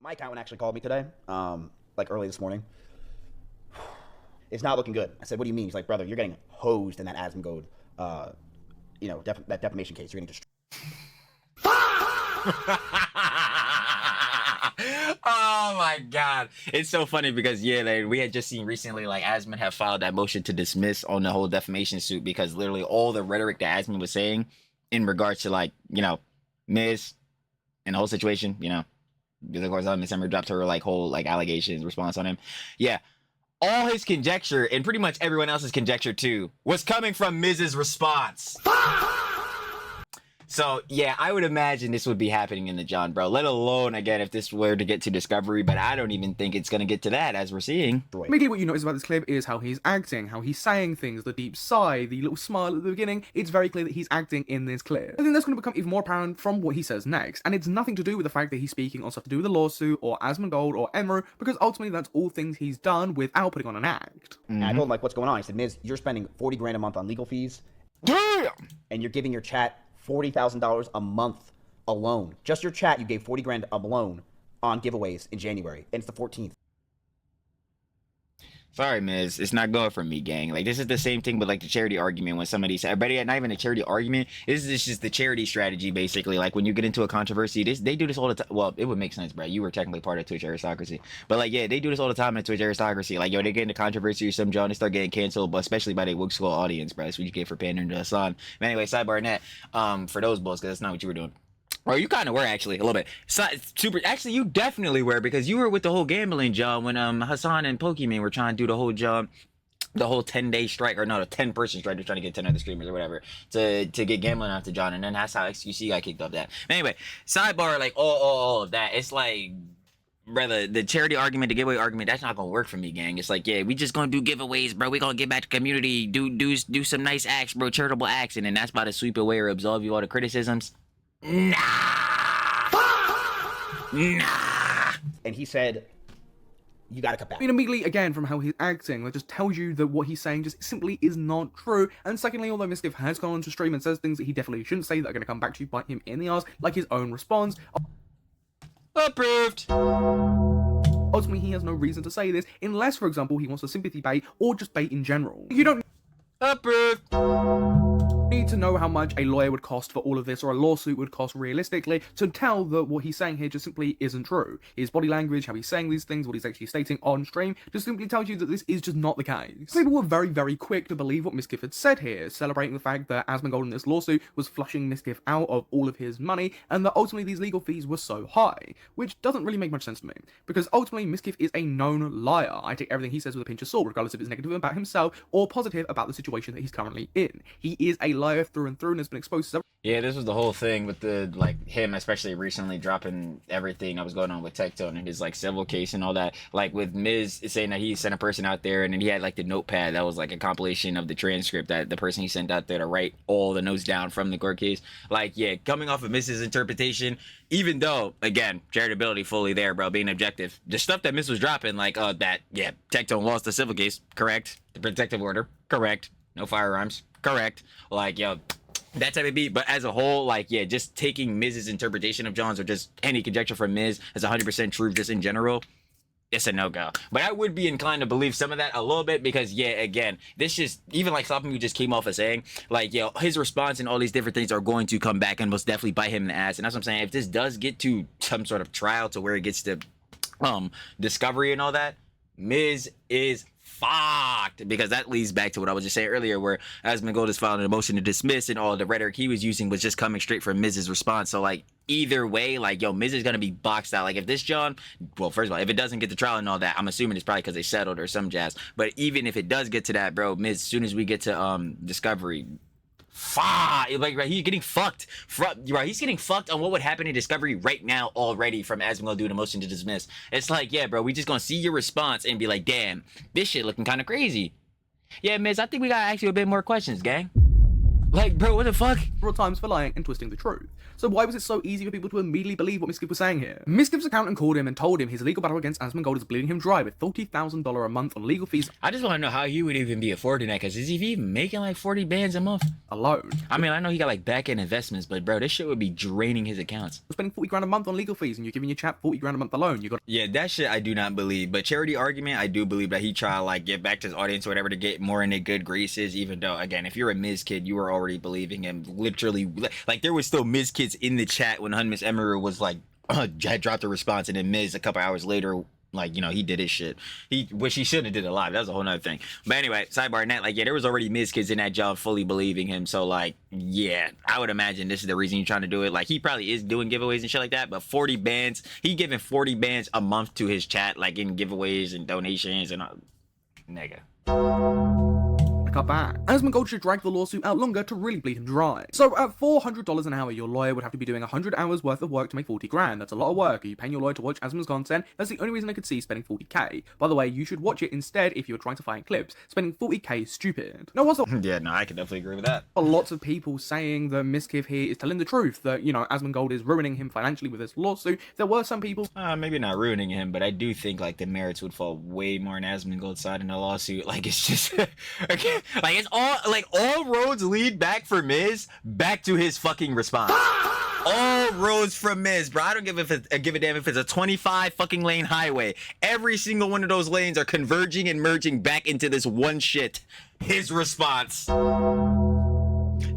My accountant actually called me today, like early this morning. It's not looking good. I said, what do you mean? He's like, brother, you're getting hosed in that Asmongold, that defamation case. You're getting destroyed. Oh my god, it's so funny because like, we had just seen recently like Asmon have filed that motion to dismiss on the whole defamation suit because literally all the rhetoric that Asmon was saying in regards to like Miz and the whole situation, because of course Miss Emma dropped her like whole like allegations response on him. Yeah, all his conjecture and pretty much everyone else's conjecture too was coming from Miz's response. So, yeah, I would imagine this would be happening in the John, bro. Let alone, again, if this were to get to Discovery, but I don't even think it's going to get to that, as we're seeing. Immediately what you notice about this clip is how he's acting, how he's saying things, the deep sigh, the little smile at the beginning. It's very clear that he's acting in this clip. I think that's going to become even more apparent from what he says next, and it's nothing to do with the fact that he's speaking on stuff to do with the lawsuit, or Asmongold, or Emerald, because ultimately that's all things he's done without putting on an act. And I told him, like, what's going on? He said, Miz, you're spending 40 grand a month on legal fees. Damn! And you're giving your chat $40,000 a month alone. Just your chat, you gave 40 grand alone on giveaways in January, and it's the 14th. Sorry, Miz. It's not going for me, gang. Like, this is the same thing with, like, the charity argument when somebody said, but not even a charity argument. This is just the charity strategy, basically. Like, when you get into a controversy, they do this all the time. Well, it would make sense, bro. You were technically part of Twitch aristocracy. But, like, yeah, they do this all the time in Twitch aristocracy. Like, yo, they get into controversy or some John, they start getting canceled, but especially by the Wook School audience, bro. That's what you get for pandering to Hassan. But anyway, sidebar net, for those bulls, because that's not what you were doing. Or you kind of were, actually, a little bit. Actually, you definitely were, because you were with the whole gambling, John, when Hassan and Pokemon were trying to do the whole job, the whole 10-day strike, or no, the 10-person strike. They're trying to get 10 other streamers or whatever to get gambling after John, and then that's how XQC got kicked off that. But anyway, sidebar, like, all of that. It's like, brother, the charity argument, the giveaway argument, that's not gonna work for me, gang. It's like, yeah, we just gonna do giveaways, bro. We gonna get back to community, do some nice acts, bro, charitable acts, and then that's about to sweep away or absolve you all the criticisms. Nah. And he said, you gotta cut back. I mean, immediately, again, from how he's acting, that just tells you that what he's saying just simply is not true. And secondly, although Mizkif has gone on to stream and says things that he definitely shouldn't say that are going to come back to bite him in the ass, like his own response. Approved. Ultimately, he has no reason to say this, unless, for example, he wants a sympathy bait, or just bait in general. You don't Approved. need to know how much a lawyer would cost for all of this, or a lawsuit would cost realistically, to tell that what he's saying here just simply isn't true. His body language, how he's saying these things, what he's actually stating on stream, just simply tells you that this is just not the case. People were very, very quick to believe what Mizkif had said here, celebrating the fact that Asmongold in this lawsuit was flushing Mizkif out of all of his money, and that ultimately these legal fees were so high, which doesn't really make much sense to me, because ultimately Mizkif is a known liar. I take everything he says with a pinch of salt, regardless if it's negative about himself or positive about the situation that he's currently in. He is a liar through and through, and has been exposed to several. Yeah, this was the whole thing with the, like, him especially recently dropping everything that was going on with Tectone and his, like, civil case and all that. Like, with Miz saying that he sent a person out there and then he had, like, the notepad that was, like, a compilation of the transcript that the person he sent out there to write all the notes down from the court case. Like, yeah, coming off of Miz's interpretation, even though, again, charitability fully there, bro, being objective. The stuff that Miz was dropping, like, Tectone lost the civil case, correct. The protective order, correct. No firearms, correct. Like, yo, that type of beat. But as a whole, like, yeah, just taking Miz's interpretation of John's or just any conjecture from Miz as 100% true just in general, it's a no-go. But I would be inclined to believe some of that a little bit because, yeah, again, this just, even like something you just came off of saying, like, yo, his response and all these different things are going to come back and most definitely bite him in the ass. And that's what I'm saying. If this does get to some sort of trial to where it gets to Discovery and all that, Miz is fucked, because that leads back to what I was just saying earlier, where Asmongold is filing a motion to dismiss and all the rhetoric he was using was just coming straight from Miz's response. So, like, either way, like, yo, Miz is gonna be boxed out. Like, if this John, well, first of all, if it doesn't get the trial and all that, I'm assuming it's probably because they settled or some jazz. But even if it does get to that, bro, Miz, as soon as we get to Discovery, fuck, like, right, he's getting fucked. Right, he's getting fucked on what would happen in Discovery right now already from Asmongold doing a motion to dismiss. It's like, yeah, bro, we just gonna see your response and be like, damn, this shit looking kind of crazy. Yeah, Miz, I think we gotta ask you a bit more questions, gang. Like, bro, what the fuck? Several times for lying and twisting the truth. So why was it so easy for people to immediately believe what Mizkif was saying here? Mizkif's accountant called him and told him his legal battle against Asmongold is bleeding him dry with $40,000 a month on legal fees I just want to know how he would even be affording that, because is he even making like 40 bands a month? alone. I mean, I know he got like back-end investments, but bro, this shit would be draining his accounts. You're spending 40 grand a month on legal fees and you're giving your chap 40 grand a month alone. You got Yeah, that shit I do not believe. But charity argument, I do believe that he try to like get back to his audience or whatever to get more into good graces. Even though, again, if you're a Miz kid, you were already believing him. Literally, like there was still Miz kids in the chat when Hunmis Emeru was like had dropped a response, and then Miz a couple hours later, like, you know, he did his shit. Which he shouldn't have did it live. That was a whole nother thing. But anyway, sidebar net, like, yeah, there was already Miz kids in that job fully believing him. So like, yeah, I would imagine this is the reason you're trying to do it. Like, he probably is doing giveaways and shit like that, but 40 bands, he giving 40 bands a month to his chat, like in giveaways and donations and nigga. cut back. Asmongold should drag the lawsuit out longer to really bleed him dry. So at $400 an hour, your lawyer would have to be doing 100 hours worth of work to make 40 grand. That's a lot of work. Are you paying your lawyer to watch Asmon's content? That's the only reason I could see spending 40k. By the way, you should watch it instead if you're trying to find clips. Spending 40k is stupid. Now, what's Yeah, no, I can definitely agree with that. lots of people saying that Mizkif here is telling the truth, that, you know, Asmongold is ruining him financially with this lawsuit. There were some people... Maybe not ruining him, but I do think, like, the merits would fall way more on Asmongold's side in the lawsuit. Like, it's just... okay, like, it's all... Like, all roads lead back for Miz, back to his fucking response. All roads from Miz, bro. I don't give a damn if it's a 25 fucking lane highway. Every single one of those lanes are converging and merging back into this one shit. His response.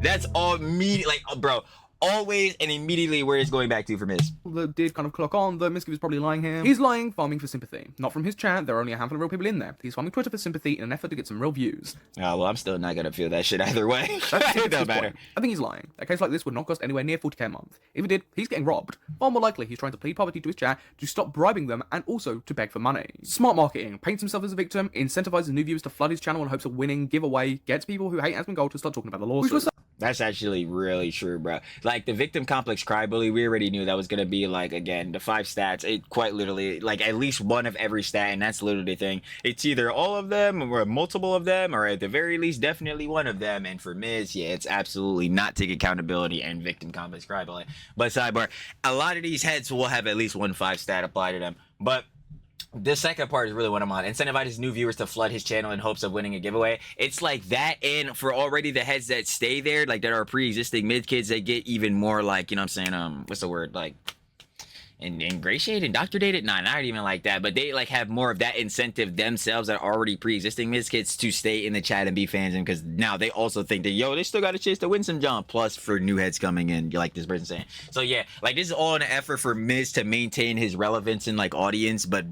That's all immediately, like, bro, always and immediately where it's going back to for Miz. that did kind of clock on that Mizkif is probably lying here. He's lying, farming for sympathy. Not from his chat, there are only a handful of real people in there. He's farming Twitter for sympathy in an effort to get some real views. Oh, well, I'm still not gonna feel that shit either way. It don't matter. I think he's lying. A case like this would not cost anywhere near 40k a month. If it did, he's getting robbed. Far more likely, he's trying to plead poverty to his chat to stop bribing them and also to beg for money. Smart marketing, paints himself as a victim, incentivizes new viewers to flood his channel in hopes of winning, giveaway, gets people who hate Asmongold to start talking about the lawsuit. That's actually really true, bro. Like, the victim complex crybaby, we already knew that was gonna be, like, again, the 5 stats. It quite literally, like, at least one of every stat, and that's literally the thing. It's either all of them, or multiple of them, or at the very least, definitely one of them. And for Miz, yeah, it's absolutely not take accountability and victim complex crybaby. But sidebar, a lot of these heads will have at least one 5 stat apply to them. But the second part is really what I'm on. Incentivize his new viewers to flood his channel in hopes of winning a giveaway. It's like that, and for already the heads that stay there, like that are pre-existing mid kids, they get even more, like, you know what I'm saying, what's the word, like, ingratiated, indoctrinated? Nah, not even like that, but they like have more of that incentive themselves that are already pre-existing mid kids to stay in the chat and be fans, and because now they also think that, yo, they still got a chance to win some jump, plus for new heads coming in, like this person saying. So yeah, like, this is all an effort for Miz to maintain his relevance and like audience, but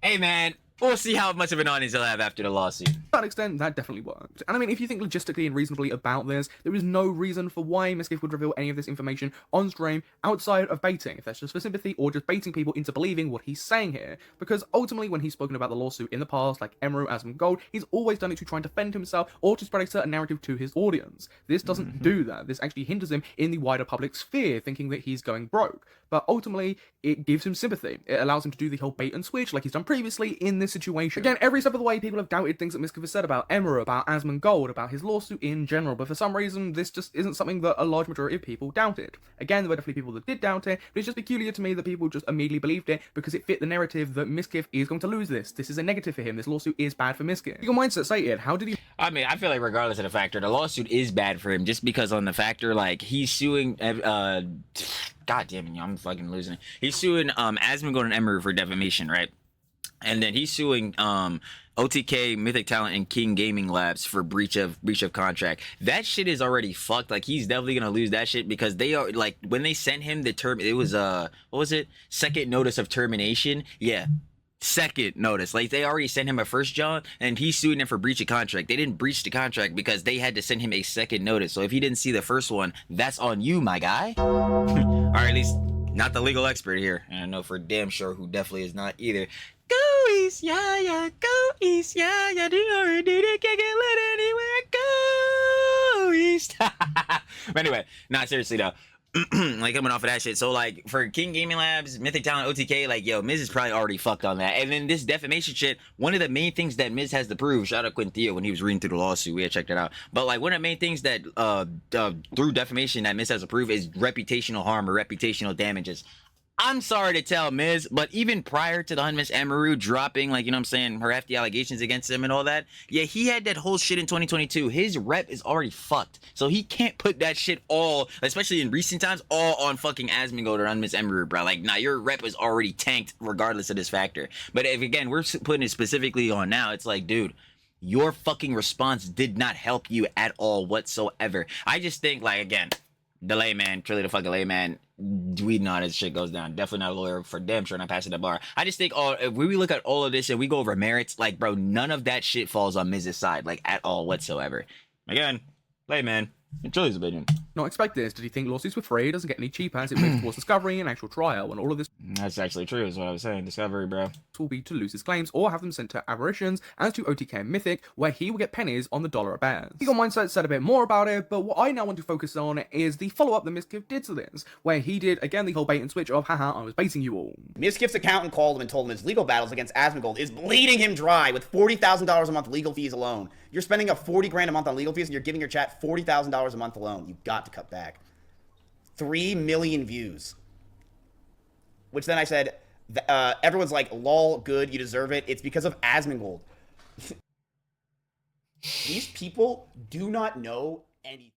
hey man, we'll see how much of an audience he'll have after the lawsuit. To that extent, that definitely worked. And I mean, if you think logistically and reasonably about this, there is no reason for why Mizkif would reveal any of this information on stream outside of baiting, if that's just for sympathy or just baiting people into believing what he's saying here. Because ultimately, when he's spoken about the lawsuit in the past, like Emeru, Asmongold, he's always done it to try and defend himself or to spread a certain narrative to his audience. This doesn't do that. This actually hinders him in the wider public sphere, thinking that he's going broke. But ultimately, it gives him sympathy. It allows him to do the whole bait and switch like he's done previously in this situation. Again, every step of the way, people have doubted things that Mizkif has said about Emeru, about Asmongold, about his lawsuit in general, but for some reason, this just isn't something that a large majority of people doubted. Again, there were definitely people that did doubt it, but it's just peculiar to me that people just immediately believed it because it fit the narrative that Mizkif is going to lose this. This is a negative for him. This lawsuit is bad for Mizkif. Your mindset, say it. How did he... I mean, I feel like regardless of the factor, the lawsuit is bad for him just because on the factor, like, he's suing, God damn it, I'm fucking losing it. He's suing, Asmongold and Emeru for defamation, right? And then he's suing, OTK, Mythic Talent, and King Gaming Labs for breach of contract. That shit is already fucked. Like, he's definitely gonna lose that shit because they are, like, when they sent him the term, it was, what was it? Second notice of termination? Yeah. Second notice. Like, they already sent him a first John, and he's suing them for breach of contract. They didn't breach the contract because they had to send him a second notice. So if he didn't see the first one, that's on you, my guy. Or at least not the legal expert here. And I know for damn sure who definitely is not either. Go East, yeah, yeah, go East, yeah, yeah, do you already did it, can't get lit anywhere, go East. But anyway, not seriously though. like coming off of that shit. So like for King Gaming Labs, Mythic Talent, OTK, like yo, Miz is probably already fucked on that. And then this defamation shit, one of the main things that Miz has to prove, shout out Quintia when he was reading through the lawsuit, we had checked it out. But like one of the main things that through defamation that Miz has to prove is reputational harm or reputational damages. I'm sorry to tell Miz, but even prior to the Miss Amaru dropping, like, you know what I'm saying, her hefty allegations against him and all that, yeah, he had that whole shit in 2022. His rep is already fucked. So he can't put that shit all, especially in recent times, all on fucking Asmongold or on Miss Amaru, bro. Like, nah, your rep is already tanked regardless of this factor. But if, again, we're putting it specifically on now, it's like, dude, your fucking response did not help you at all whatsoever. I just think, like, again, the layman, truly the fucking layman, we know how this shit goes down. Definitely not a lawyer for damn sure not passing the bar. I just think if we look at all of this and we go over merits, like, bro, none of that shit falls on Miz's side, like, at all whatsoever. Again, layman, in Truly's opinion. Not expect this. Did he think lawsuits were free? It doesn't get any cheaper as it moves towards discovery and actual trial, and all of this That's actually true, is what I was saying. Discovery, bro. will be to lose his claims or have them sent to Apparitions as to OTK and Mythic, where he will get pennies on the dollar a bears. Eagle Mindset said a bit more about it, but what I now want to focus on is the follow-up that Mizkif did to this, where he did, again, the whole bait and switch of, haha, I was baiting you all. Mizkif's accountant called him and told him his legal battles against Asmongold is bleeding him dry with $40,000 a month legal fees alone. You're spending up 40 grand a month on legal fees and you're giving your chat $40,000 a month alone. You got to cut back. 3 million views. Which then I said, everyone's like, lol, good, you deserve it. It's because of Asmongold. These people do not know anything.